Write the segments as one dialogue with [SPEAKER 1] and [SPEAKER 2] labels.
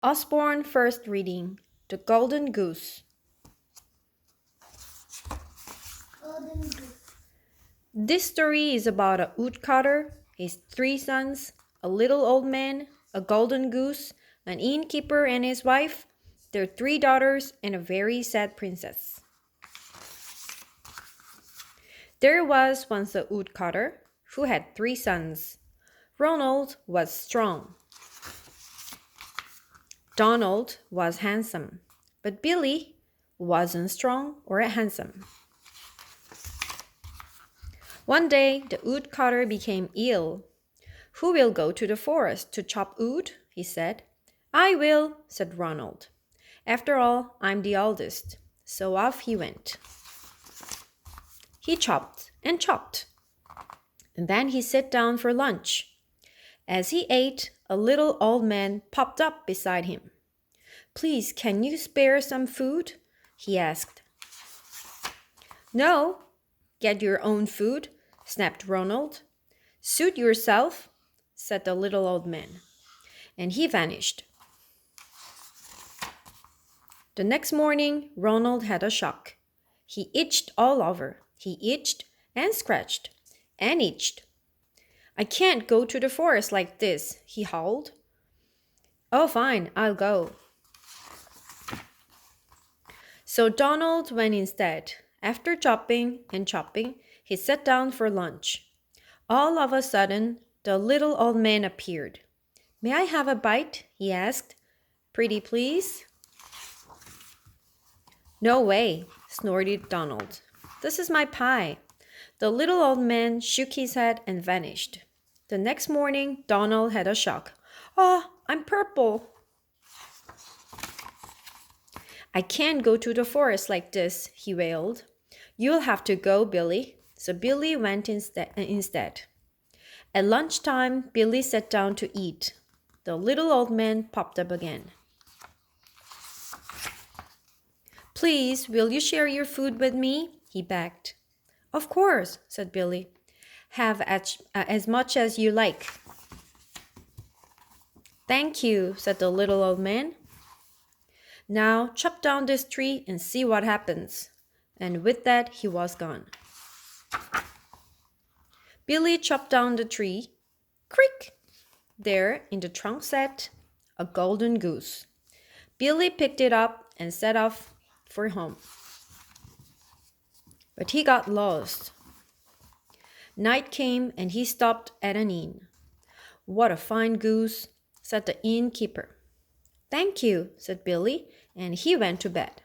[SPEAKER 1] Osborne first reading The Golden Goose. This story is about a woodcutter, his 3 sons, a little old man, a golden goose, an innkeeper and his wife, their 3 daughters, and a very sad princess. There was once a woodcutter who had 3 sons. Ronald was strong. Donald was handsome, but Billy wasn't strong or handsome. One day, the woodcutter became ill. "Who will go to the forest to chop wood?" he said. "I will," said Ronald. "After all, I'm the oldest." So off he went. He chopped and chopped, and then he sat down for lunch. As he ate, a little old man popped up beside him. "Please, can you spare some food?" he asked. "No, get your own food," snapped Ronald. "Suit yourself," said the little old man, and he vanished. The next morning, Ronald had a shock. He itched all over. He itched and scratched and itched. "I can't go to the forest like this," he howled. "Oh, fine, I'll go." So Donald went instead. After chopping and chopping, he sat down for lunch. All of a sudden, the little old man appeared. "May I have a bite?" he asked. "Pretty please?" "No way," snorted Donald. "This is my pie." The little old man shook his head and vanished. The next morning, Donald had a shock. "Oh, I'm purple." "I can't go to the forest like this," he wailed. "You'll have to go, Billy." So Billy went instead. At lunchtime, Billy sat down to eat. The little old man popped up again. "Please, will you share your food with me?" he begged. "Of course," said Billy. "Have as much as you like." "Thank you," said the little old man. "Now chop down this tree and see what happens." And with that, he was gone. Billy chopped down the tree. Creak! There in the trunk sat a golden goose. Billy picked it up and set off for home. But he got lost. Night came and he stopped at an inn. "What a fine goose," said the innkeeper. "Thank you," said Billy, and he went to bed.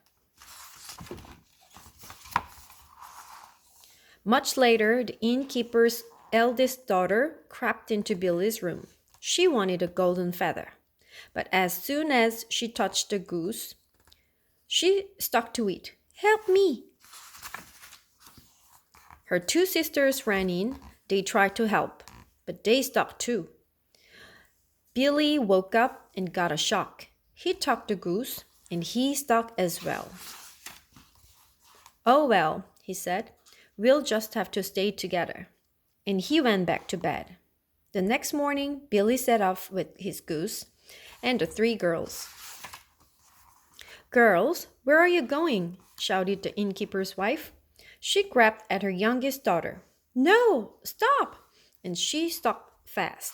[SPEAKER 1] Much later, the innkeeper's eldest daughter crept into Billy's room. She wanted a golden feather. But as soon as she touched the goose, she stuck to it. "Help me!" Her 2 sisters ran in. They tried to help, but they stuck too. Billy woke up and got a shock. He took the goose, and he stuck as well. "Oh well," he said, "we'll just have to stay together." And he went back to bed. The next morning, Billy set off with his goose and the 3 girls. "Girls, where are you going?" shouted the innkeeper's wife. She grabbed at her youngest daughter. "No, stop!" And she stopped fast.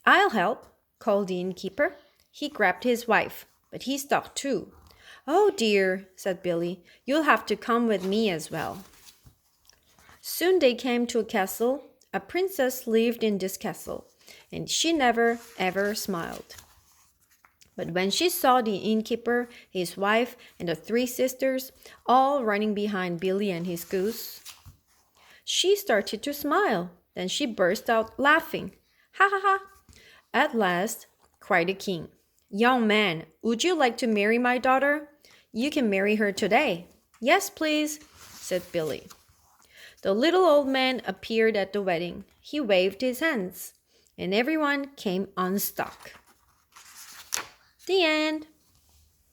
[SPEAKER 1] "I'll help," called the innkeeper. He grabbed his wife, but he stopped too. "Oh dear," said Billy, "you'll have to come with me as well." Soon they came to a castle. A princess lived in this castle, and she never ever smiled. But when she saw the innkeeper, his wife, and the 3 sisters all running behind Billy and his goose, she started to smile. Then she burst out laughing. "Ha ha ha!" At last, cried the king, "Young man, would you like to marry my daughter? You can marry her today." "Yes, please," said Billy. The little old man appeared at the wedding. He waved his hands, and everyone came unstuck. The end.